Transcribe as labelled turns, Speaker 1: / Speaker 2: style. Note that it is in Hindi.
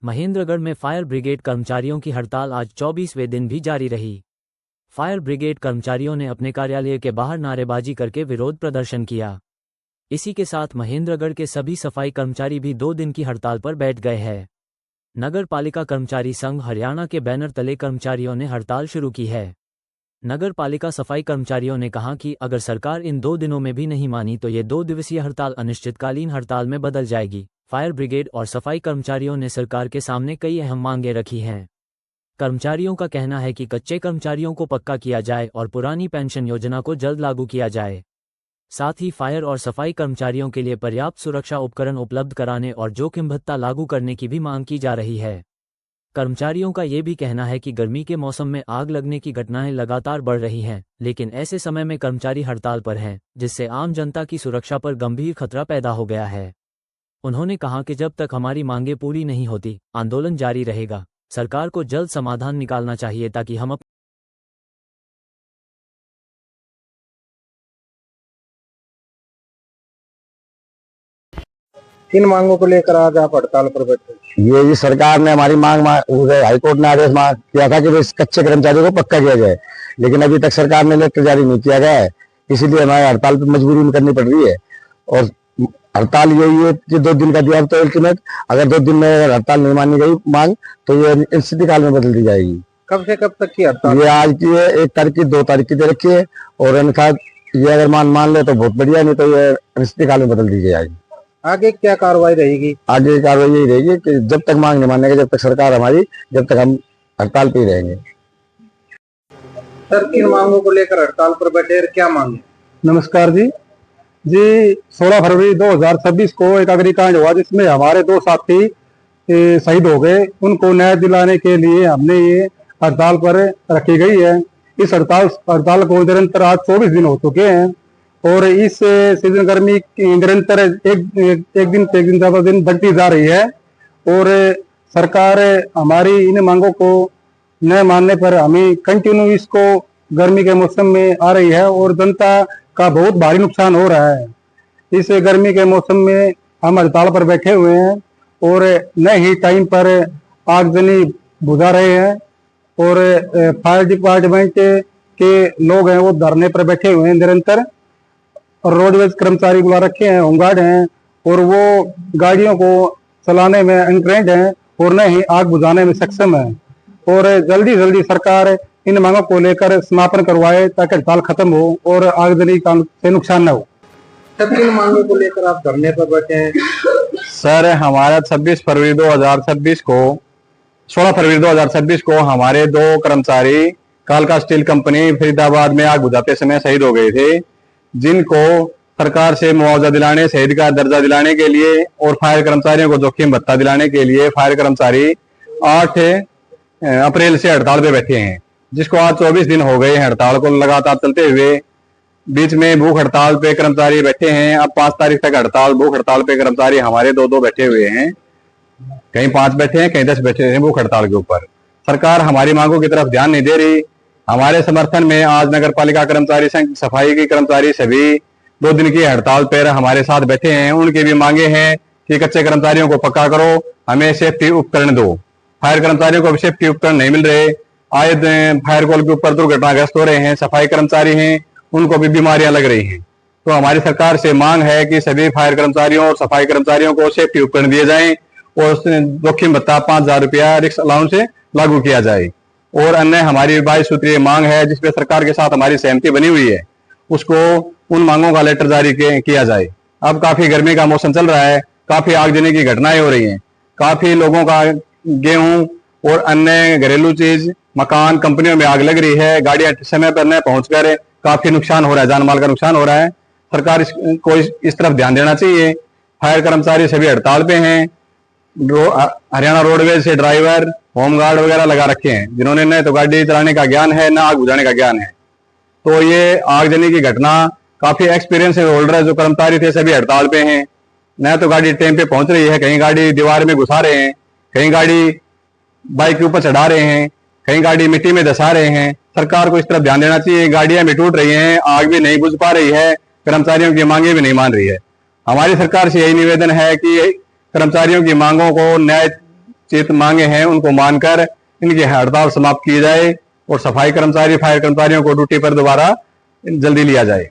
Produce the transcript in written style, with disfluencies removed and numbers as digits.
Speaker 1: महेंद्रगढ़ में फायर ब्रिगेड कर्मचारियों की हड़ताल आज 24वें दिन भी जारी रही। फायर ब्रिगेड कर्मचारियों ने अपने कार्यालय के बाहर नारेबाजी करके विरोध प्रदर्शन किया। इसी के साथ महेंद्रगढ़ के सभी सफाई कर्मचारी भी 2 दिन की हड़ताल पर बैठ गए हैं। नगर पालिका कर्मचारी संघ हरियाणा के बैनर तले कर्मचारियों ने हड़ताल शुरू की है। नगर पालिका सफाई कर्मचारियों ने कहा कि अगर सरकार इन 2 दिनों में भी नहीं मानी तो ये 2 दिवसीय हड़ताल अनिश्चितकालीन हड़ताल में बदल जाएगी। फायर ब्रिगेड और सफाई कर्मचारियों ने सरकार के सामने कई अहम मांगें रखी हैं। कर्मचारियों का कहना है कि कच्चे कर्मचारियों को पक्का किया जाए और पुरानी पेंशन योजना को जल्द लागू किया जाए। साथ ही फायर और सफाई कर्मचारियों के लिए पर्याप्त सुरक्षा उपकरण उपलब्ध कराने और जोखिम भत्ता लागू करने की भी मांग की जा रही है। कर्मचारियों का ये भी कहना है कि गर्मी के मौसम में आग लगने की घटनाएं लगातार बढ़ रही हैं, लेकिन ऐसे समय में कर्मचारी हड़ताल पर हैं, जिससे आम जनता की सुरक्षा पर गंभीर खतरा पैदा हो गया है। उन्होंने कहा कि जब तक हमारी मांगें पूरी नहीं होती, आंदोलन जारी रहेगा। सरकार को जल्द समाधान निकालना चाहिए ताकि हम
Speaker 2: किन मांगों को लेकर आज आप हड़ताल पर बैठे?
Speaker 3: ये जी सरकार ने हमारी मांग हाईकोर्ट ने आदेश किया था कि कच्चे कर्मचारियों को पक्का किया जाए, लेकिन अभी तक सरकार ने लेटर जारी नहीं किया गया है। इसीलिए हमारी हड़ताल पर मजबूरी में करनी पड़ रही है। और हड़ताल यही है कि 2 दिन का दिया तो अल्टीमेट, अगर 2 दिन में हड़ताल नहीं मानी गई मांग तो ये स्थिति काल में बदल दी जाएगी।
Speaker 2: कब से कब तक की हड़ताल?
Speaker 3: ये आज की है, 1 तारीख की, 2 तारीख की दे रखी है। और अन्यथा ये अगर मान ले तो बहुत बढ़िया, नहीं तो ये स्थिति काल में बदल दी जाएगी।
Speaker 2: आगे क्या कार्रवाई रहेगी?
Speaker 3: आगे कार्रवाई यही रहेगी कि जब तक मांग नहीं मानेगा, जब तक सरकार हमारी, जब तक हम हड़ताल पे रहेंगे।
Speaker 2: सर, किन मांगों को लेकर हड़ताल पर बैठे और क्या मांगे?
Speaker 4: नमस्कार जी। 16 फरवरी 2026 को एक अग्निकांड हुआ जिसमें हमारे 2 साथी शहीद हो गए। उनको न्याय दिलाने के लिए हमने ये हड़ताल पर रखी गई है। इस हड़ताल को निरंतर आज 24 दिन हो चुके हैं और इस सीजन गर्मी निरंतर एक दिन ज्यादा दिन बढ़ती जा रही है। और सरकार हमारी इन मांगों को न मानने पर हमें कंटिन्यू इसको गर्मी के मौसम में आ रही है और जनता का बहुत भारी नुकसान हो रहा है। इस गर्मी के मौसम में हम हड़ताल पर बैठे हुए हैं और न ही टाइम पर आगजनी बुझा रहे हैं। और फायर डिपार्टमेंट के लोग हैं वो धरने पर बैठे हुए हैं निरंतर, और रोडवेज कर्मचारी बुला रखे हैं, होमगार्ड हैं, और वो गाड़ियों को चलाने में अनट्रेंड हैं और न ही आग बुझाने में सक्षम है। और जल्दी सरकार इन मांगों को लेकर समापन करवाए ताकि हड़ताल खत्म हो और आगजनी का से नुकसान न हो।
Speaker 2: सर, किन मांगों को लेकर आप धरने पर बैठे हैं?
Speaker 5: सर, हमारा 16 फरवरी 2026 को हमारे 2 कर्मचारी कालका स्टील कंपनी फरीदाबाद में आग बुझाते समय शहीद हो गए थे, जिनको सरकार से मुआवजा दिलाने, शहीद का दर्जा दिलाने के लिए और फायर कर्मचारियों को जोखिम भत्ता दिलाने के लिए फायर कर्मचारी 8 अप्रैल से हड़ताल पे बैठे हैं, जिसको आज 24 दिन हो गए हैं हड़ताल को लगातार चलते हुए। बीच में भूख हड़ताल पे कर्मचारी बैठे हैं। अब 5 तारीख तक हड़ताल भूख हड़ताल पे कर्मचारी हमारे 2 बैठे हुए हैं, कहीं 5 बैठे हैं, कहीं 10 बैठे हैं भूख हड़ताल के ऊपर। सरकार हमारी मांगों की तरफ ध्यान नहीं दे रही। हमारे समर्थन में आज नगर पालिका कर्मचारी संघ, सफाई के कर्मचारी सभी 2 दिन की हड़ताल पर हमारे साथ बैठे हैं। उनकी भी मांगे हैं कि कच्चे कर्मचारियों को पक्का करो, हमें सेफ्टी उपकरण दो। फायर कर्मचारियों को भी सेफ्टी उपकरण नहीं मिल रहे, आए फायर कॉल के ऊपर दुर्घटनाग्रस्त हो रहे हैं। सफाई कर्मचारी हैं, उनको भी बीमारियां लग रही हैं। तो हमारी सरकार से मांग है कि सभी फायर कर्मचारियों और सफाई कर्मचारियों को सेफ्टी उपकरण दिए जाएं और जोखिम भत्ता 5000 रुपया रिस्क अलाउंस से लागू किया जाए। और अन्य हमारी 22 सूत्रीय मांग है जिसपे सरकार के साथ हमारी सहमति बनी हुई है, उसको उन मांगों का लेटर जारी किया जाए। अब काफी गर्मी का मौसम चल रहा है, काफी आगजनी की घटनाएं हो रही हैं, काफी लोगों का गेहूं और अन्य घरेलू चीज, मकान, कंपनियों में आग लग रही है, गाड़ियां समय पर न पहुंचकर काफी नुकसान हो रहा है, जान माल का नुकसान हो रहा है। सरकार को इस तरफ ध्यान देना चाहिए। फायर कर्मचारी सभी हड़ताल पे हैं। हरियाणा रोडवेज से ड्राइवर, होमगार्ड वगैरह लगा रखे हैं, जिन्होंने न तो गाड़ी चलाने का ज्ञान है न आग बुझाने का ज्ञान है। तो ये आगजनी की घटना काफी एक्सपीरियंस होल्डर जो कर्मचारी थे सभी हड़ताल पे हैं। न तो गाड़ी टाइम पे पहुंच रही है, कहीं गाड़ी दीवार में घुसा रहे हैं, कहीं गाड़ी बाइक के ऊपर चढ़ा रहे हैं, कहीं गाड़ी मिट्टी में धसा रहे हैं। सरकार को इस तरफ ध्यान देना चाहिए। गाड़ियां भी टूट रही हैं, आग भी नहीं बुझ पा रही है, कर्मचारियों की मांगे भी नहीं मान रही है। हमारी सरकार से यही निवेदन है कि कर्मचारियों की मांगों को न्याय चित मांगे हैं उनको मानकर इनकी हड़ताल समाप्त की जाए और सफाई कर्मचारी फायर कर्मचारियों को ड्यूटी पर दोबारा जल्दी लिया जाए।